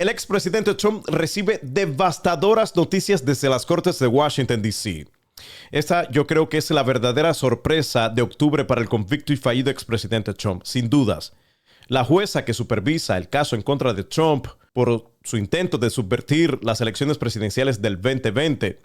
El expresidente Trump recibe devastadoras noticias desde las cortes de Washington, D.C. Esta yo creo que es la verdadera sorpresa de octubre para el convicto y fallido expresidente Trump, sin dudas. La jueza que supervisa el caso en contra de Trump por su intento de subvertir las elecciones presidenciales del 2020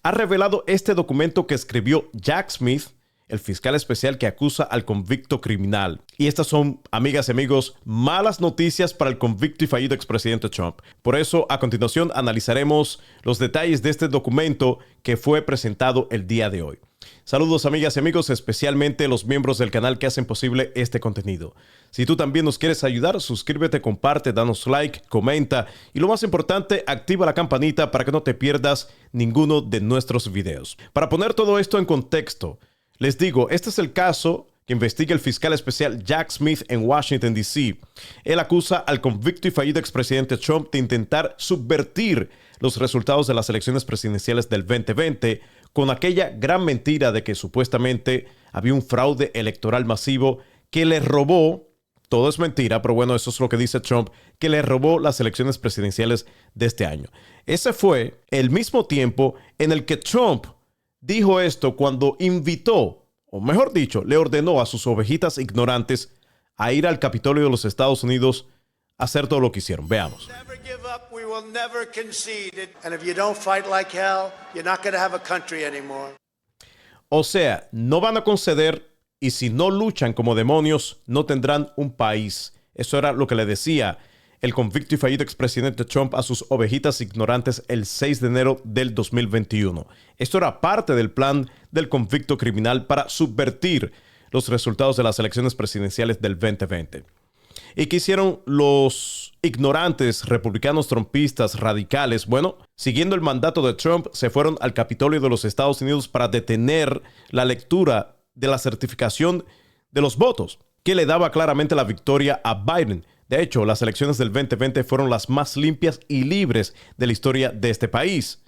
ha revelado este documento que escribió Jack Smith, el fiscal especial que acusa al convicto criminal. Y estas son, amigas y amigos, malas noticias para el convicto y fallido expresidente Trump. Por eso, a continuación, analizaremos los detalles de este documento que fue presentado el día de hoy. Saludos, amigas y amigos, especialmente los miembros del canal que hacen posible este contenido. Si tú también nos quieres ayudar, suscríbete, comparte, danos like, comenta y lo más importante, activa la campanita para que no te pierdas ninguno de nuestros videos. Para poner todo esto en contexto, les digo, este es el caso que investiga el fiscal especial Jack Smith en Washington, D.C. Él acusa al convicto y fallido expresidente Trump de intentar subvertir los resultados de las elecciones presidenciales del 2020 con aquella gran mentira de que supuestamente había un fraude electoral masivo que le robó, todo es mentira, pero bueno, eso es lo que dice Trump, que le robó las elecciones presidenciales de este año. Ese fue el mismo tiempo en el que Trump dijo esto cuando invitó, o mejor dicho, le ordenó a sus ovejitas ignorantes a ir al Capitolio de los Estados Unidos a hacer todo lo que hicieron. Veamos. O sea, no van a conceder y si no luchan como demonios, no tendrán un país. Eso era lo que le decía el convicto y fallido expresidente Trump a sus ovejitas ignorantes el 6 de enero del 2021. Esto era parte del plan del convicto criminal para subvertir los resultados de las elecciones presidenciales del 2020. ¿Y qué hicieron los ignorantes republicanos trumpistas radicales? Bueno, siguiendo el mandato de Trump, se fueron al Capitolio de los Estados Unidos para detener la lectura de la certificación de los votos, que le daba claramente la victoria a Biden. De hecho, las elecciones del 2020 fueron las más limpias y libres de la historia de este país.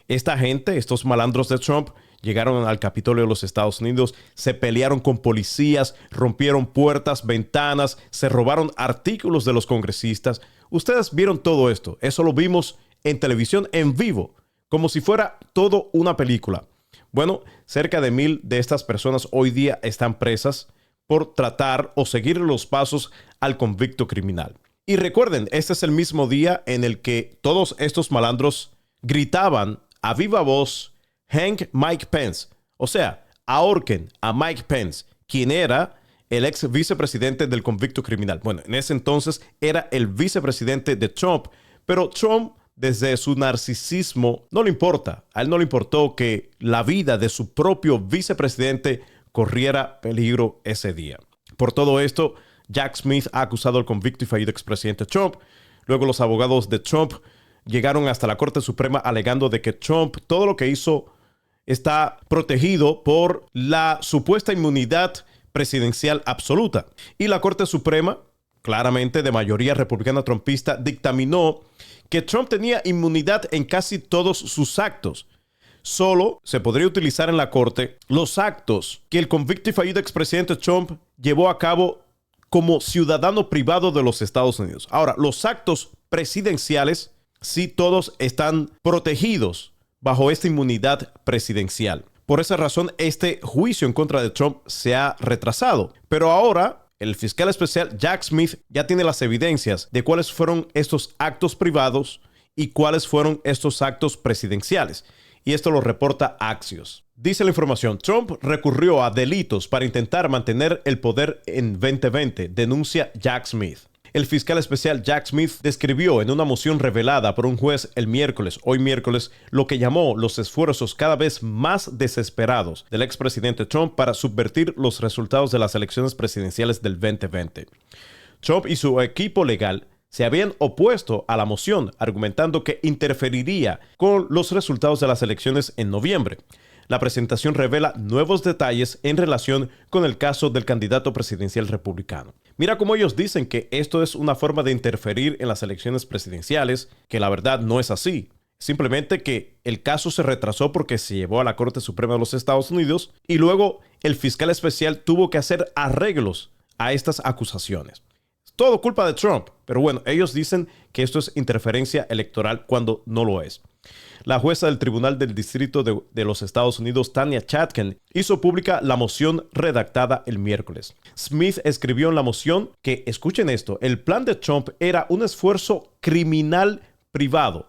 Esta gente, estos malandros de Trump, llegaron al Capitolio de los Estados Unidos, se pelearon con policías, rompieron puertas, ventanas, se robaron artículos de los congresistas. Ustedes vieron todo esto. Eso lo vimos en televisión en vivo, como si fuera todo una película. Bueno, cerca de 1,000 de estas personas hoy día están presas por tratar o seguir los pasos al convicto criminal. Y recuerden, este es el mismo día en el que todos estos malandros gritaban a viva voz, "Hang Mike Pence", o sea, ahorquen a Mike Pence, quien era el ex vicepresidente del convicto criminal. Bueno, en ese entonces era el vicepresidente de Trump, pero Trump, desde su narcisismo, no le importa. A él no le importó que la vida de su propio vicepresidente corriera peligro ese día. Por todo esto, Jack Smith ha acusado al convicto y fallido expresidente Trump. Luego los abogados de Trump llegaron hasta la Corte Suprema alegando de que Trump, todo lo que hizo, está protegido por la supuesta inmunidad presidencial absoluta. Y la Corte Suprema, claramente de mayoría republicana trumpista, dictaminó que Trump tenía inmunidad en casi todos sus actos. Solo se podría utilizar en la corte los actos que el convicto y fallido expresidente Trump llevó a cabo como ciudadano privado de los Estados Unidos. Ahora, los actos presidenciales sí todos están protegidos bajo esta inmunidad presidencial. Por esa razón, este juicio en contra de Trump se ha retrasado. Pero ahora, el fiscal especial Jack Smith ya tiene las evidencias de cuáles fueron estos actos privados y cuáles fueron estos actos presidenciales. Y esto lo reporta Axios. Dice la información, Trump recurrió a delitos para intentar mantener el poder en 2020, denuncia Jack Smith. El fiscal especial Jack Smith describió en una moción revelada por un juez hoy miércoles, lo que llamó los esfuerzos cada vez más desesperados del expresidente Trump para subvertir los resultados de las elecciones presidenciales del 2020. Trump y su equipo legal se habían opuesto a la moción, argumentando que interferiría con los resultados de las elecciones en noviembre. La presentación revela nuevos detalles en relación con el caso del candidato presidencial republicano. Mira cómo ellos dicen que esto es una forma de interferir en las elecciones presidenciales, que la verdad no es así. Simplemente que el caso se retrasó porque se llevó a la Corte Suprema de los Estados Unidos y luego el fiscal especial tuvo que hacer arreglos a estas acusaciones. todo culpa de Trump. Pero bueno, ellos dicen que esto es interferencia electoral cuando no lo es. La jueza del Tribunal del Distrito de los Estados Unidos, Tanya Chutkan, hizo pública la moción redactada el miércoles. Smith escribió en la moción que, escuchen esto, el plan de Trump era un esfuerzo criminal privado.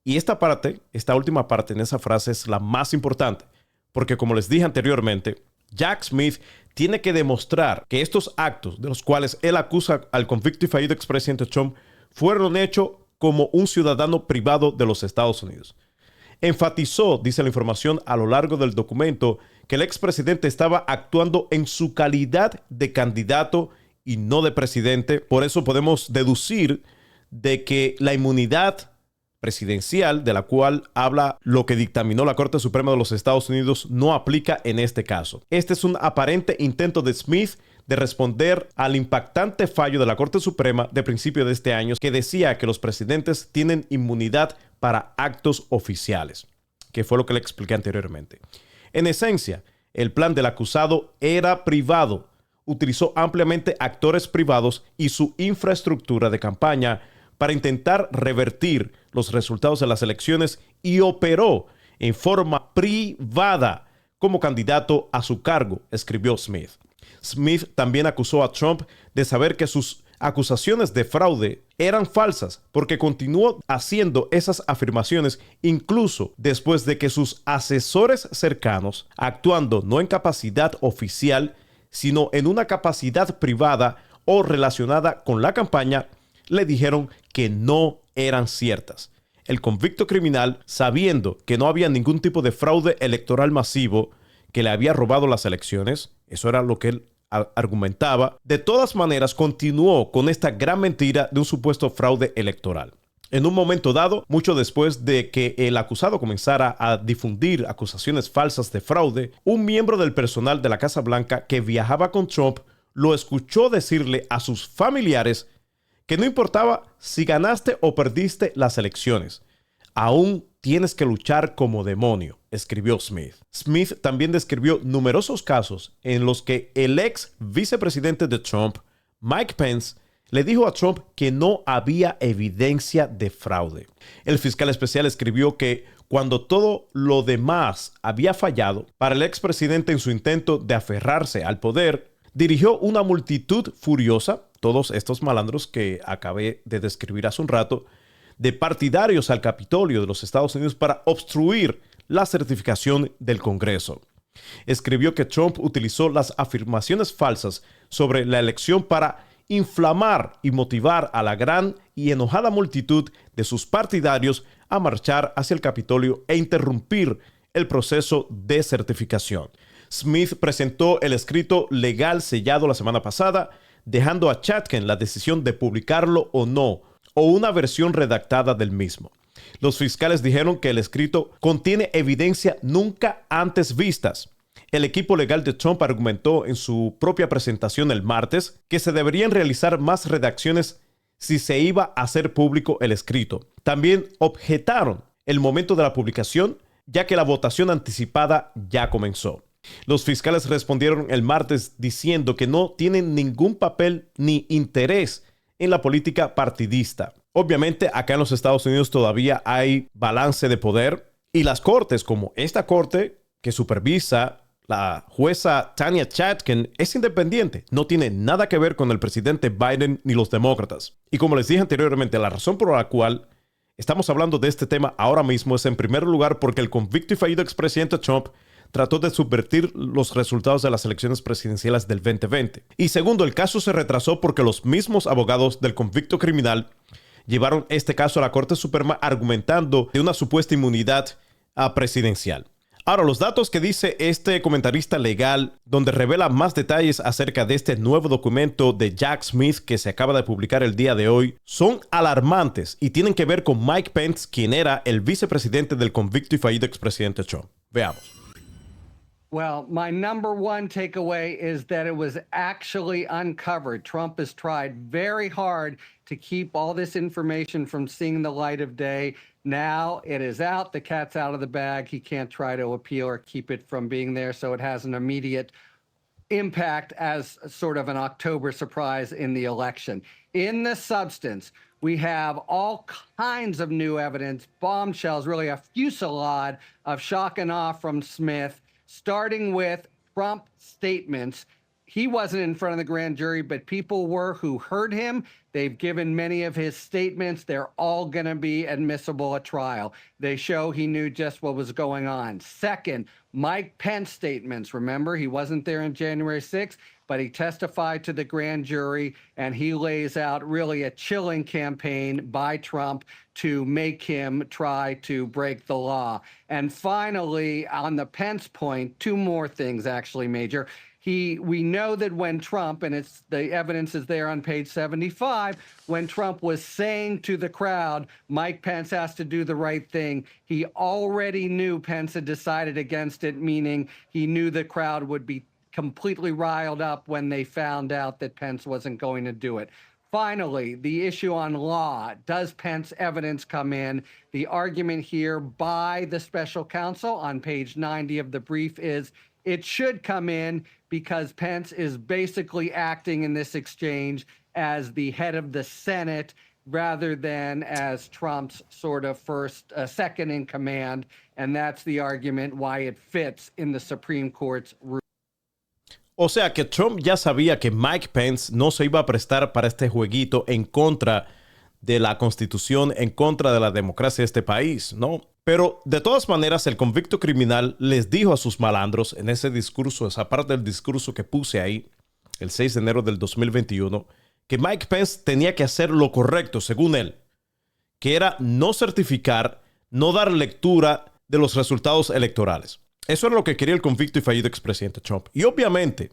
Y esta última parte en esa frase es la más importante, porque como les dije anteriormente, Jack Smith tiene que demostrar que estos actos de los cuales él acusa al convicto y fallido expresidente Trump fueron hechos como un ciudadano privado de los Estados Unidos. Enfatizó, dice la información a lo largo del documento, que el expresidente estaba actuando en su calidad de candidato y no de presidente. Por eso podemos deducir de que la inmunidad presidencial, de la cual habla lo que dictaminó la Corte Suprema de los Estados Unidos, no aplica en este caso. Este es un aparente intento de Smith de responder al impactante fallo de la Corte Suprema de principio de este año que decía que los presidentes tienen inmunidad para actos oficiales, que fue lo que le expliqué anteriormente. En esencia, el plan del acusado era privado, utilizó ampliamente actores privados y su infraestructura de campaña para intentar revertir los resultados de las elecciones y operó en forma privada como candidato a su cargo, escribió Smith. Smith también acusó a Trump de saber que sus acusaciones de fraude eran falsas porque continuó haciendo esas afirmaciones incluso después de que sus asesores cercanos, actuando no en capacidad oficial, sino en una capacidad privada o relacionada con la campaña, le dijeron que no eran ciertas. El convicto criminal, sabiendo que no había ningún tipo de fraude electoral masivo que le había robado las elecciones, eso era lo que él argumentaba, de todas maneras continuó con esta gran mentira de un supuesto fraude electoral. En un momento dado, mucho después de que el acusado comenzara a difundir acusaciones falsas de fraude, un miembro del personal de la Casa Blanca que viajaba con Trump lo escuchó decirle a sus familiares que no importaba si ganaste o perdiste las elecciones, aún tienes que luchar como demonio, escribió Smith. Smith también describió numerosos casos en los que el ex vicepresidente de Trump, Mike Pence, le dijo a Trump que no había evidencia de fraude. El fiscal especial escribió que cuando todo lo demás había fallado para el expresidente en su intento de aferrarse al poder, dirigió una multitud furiosa, todos estos malandros que acabé de describir hace un rato, de partidarios al Capitolio de los Estados Unidos para obstruir la certificación del Congreso. Escribió que Trump utilizó las afirmaciones falsas sobre la elección para inflamar y motivar a la gran y enojada multitud de sus partidarios a marchar hacia el Capitolio e interrumpir el proceso de certificación. Smith presentó el escrito legal sellado la semana pasada, dejando a Chutkan la decisión de publicarlo o no, o una versión redactada del mismo. Los fiscales dijeron que el escrito contiene evidencia nunca antes vistas. El equipo legal de Trump argumentó en su propia presentación el martes que se deberían realizar más redacciones si se iba a hacer público el escrito. También objetaron el momento de la publicación, ya que la votación anticipada ya comenzó. Los fiscales respondieron el martes diciendo que no tienen ningún papel ni interés en la política partidista. Obviamente, acá en los Estados Unidos todavía hay balance de poder y las cortes, como esta corte que supervisa la jueza Tanya Chutkan, es independiente. No tiene nada que ver con el presidente Biden ni los demócratas. Y como les dije anteriormente, la razón por la cual estamos hablando de este tema ahora mismo es en primer lugar porque el convicto y fallido expresidente Trump trató de subvertir los resultados de las elecciones presidenciales del 2020. Y segundo, el caso se retrasó porque los mismos abogados del convicto criminal llevaron este caso a la Corte Suprema argumentando de una supuesta inmunidad presidencial. Ahora, los datos que dice este comentarista legal, donde revela más detalles acerca de este nuevo documento de Jack Smith que se acaba de publicar el día de hoy, son alarmantes y tienen que ver con Mike Pence, quien era el vicepresidente del convicto y fallido expresidente Trump. Veamos. Well, my number one takeaway is that it was actually uncovered. Trump has tried very hard to keep all this information from seeing the light of day. Now it is out. The cat's out of the bag. He can't try to appeal or keep it from being there. So it has an immediate impact as sort of an October surprise in the election. In the substance, we have all kinds of new evidence, bombshells, really a fusillade of shock and awe from Smith, starting with Trump statements. He wasn't in front of the grand jury, but people were who heard him. They've given many of his statements. They're all going to be admissible at trial. They show he knew just what was going on. Second, Mike Pence statements. Remember, he wasn't there on January 6th, but he testified to the grand jury, and he lays out really a chilling campaign by Trump to make him try to break the law. And finally, on the Pence point, two more things actually, Major. We know that when Trump, and it's the evidence is there on page 75, when Trump was saying to the crowd, Mike Pence has to do the right thing, he already knew Pence had decided against it, meaning he knew the crowd would be completely riled up when they found out that Pence wasn't going to do it. Finally, the issue on law. Does Pence evidence come in? The argument here by the special counsel on page 90 of the brief is it should come in because Pence is basically acting in this exchange as the head of the Senate rather than as Trump's sort of second in command. And that's the argument why it fits in the Supreme Court's ruling. O sea que Trump ya sabía que Mike Pence no se iba a prestar para este jueguito en contra de la Constitución, en contra de la democracia de este país, ¿no? Pero de todas maneras el convicto criminal les dijo a sus malandros en ese discurso, esa parte del discurso que puse ahí, el 6 de enero del 2021, que Mike Pence tenía que hacer lo correcto, según él, que era no certificar, no dar lectura de los resultados electorales. Eso era lo que quería el convicto y fallido expresidente Trump. Y obviamente,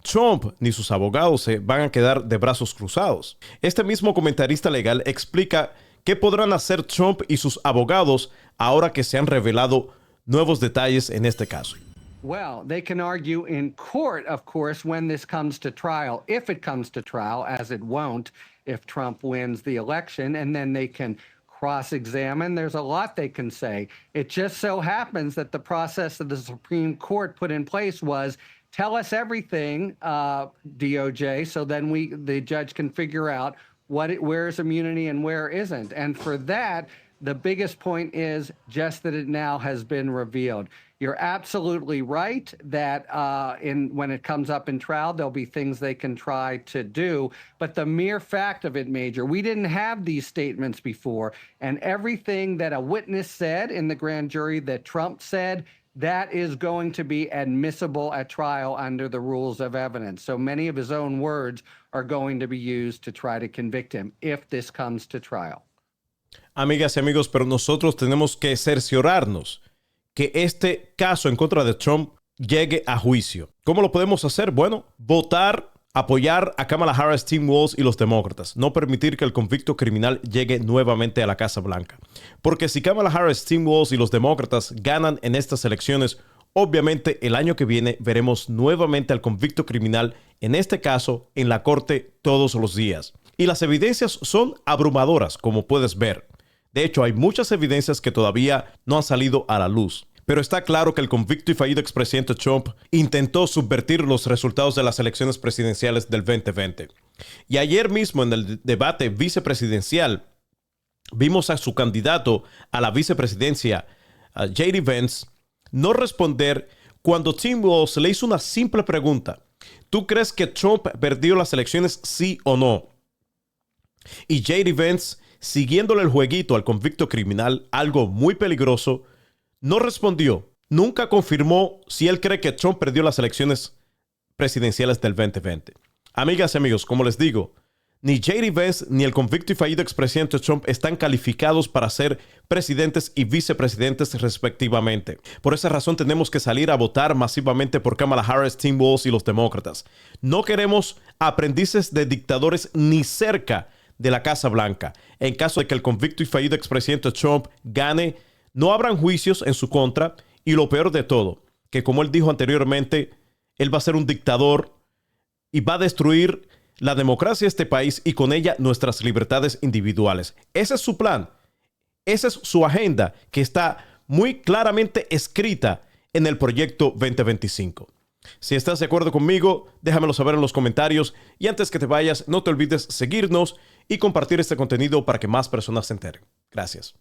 Trump ni sus abogados se van a quedar de brazos cruzados. Este mismo comentarista legal explica qué podrán hacer Trump y sus abogados ahora que se han revelado nuevos detalles en este caso. Well, they can argue in court, of course, when this comes to trial, if it comes to trial, as it won't if Trump wins the election, and then they can cross-examine. There's a lot they can say. It just so happens that the process that the Supreme Court put in place was tell us everything, DOJ, so then the judge can figure out where's immunity and where isn't. And for that, the biggest point is just that it now has been revealed. You're absolutely right that when it comes up in trial, there'll be things they can try to do. But the mere fact of it, Major, we didn't have these statements before. And everything that a witness said in the grand jury that Trump said, that is going to be admissible at trial under the rules of evidence. So many of his own words are going to be used to try to convict him if this comes to trial. Amigas y amigos, pero nosotros tenemos que cerciorarnos que este caso en contra de Trump llegue a juicio. ¿Cómo lo podemos hacer? Bueno, votar, apoyar a Kamala Harris, Tim Walz y los demócratas. No permitir que el convicto criminal llegue nuevamente a la Casa Blanca. Porque si Kamala Harris, Tim Walz y los demócratas ganan en estas elecciones, obviamente el año que viene veremos nuevamente al convicto criminal, en este caso, en la corte todos los días. Y las evidencias son abrumadoras, como puedes ver. De hecho, hay muchas evidencias que todavía no han salido a la luz. Pero está claro que el convicto y fallido expresidente Trump intentó subvertir los resultados de las elecciones presidenciales del 2020. Y ayer mismo en el debate vicepresidencial vimos a su candidato a la vicepresidencia, J.D. Vance, no responder cuando Tim Walz le hizo una simple pregunta. ¿Tú crees que Trump perdió las elecciones, sí o no? Y J.D. Vance, siguiéndole el jueguito al convicto criminal, algo muy peligroso, no respondió. Nunca confirmó si él cree que Trump perdió las elecciones presidenciales del 2020. Amigas y amigos, como les digo, ni J.D. Vance ni el convicto y fallido expresidente Trump están calificados para ser presidentes y vicepresidentes respectivamente. Por esa razón tenemos que salir a votar masivamente por Kamala Harris, Tim Walz y los demócratas. No queremos aprendices de dictadores ni cerca de la Casa Blanca. En caso de que el convicto y fallido expresidente Trump gane, no habrán juicios en su contra y lo peor de todo, que como él dijo anteriormente, él va a ser un dictador y va a destruir la democracia de este país y con ella nuestras libertades individuales. Ese es su plan. Esa es su agenda que está muy claramente escrita en el proyecto 2025. Si estás de acuerdo conmigo, déjamelo saber en los comentarios y antes que te vayas, no te olvides seguirnos y compartir este contenido para que más personas se enteren. Gracias.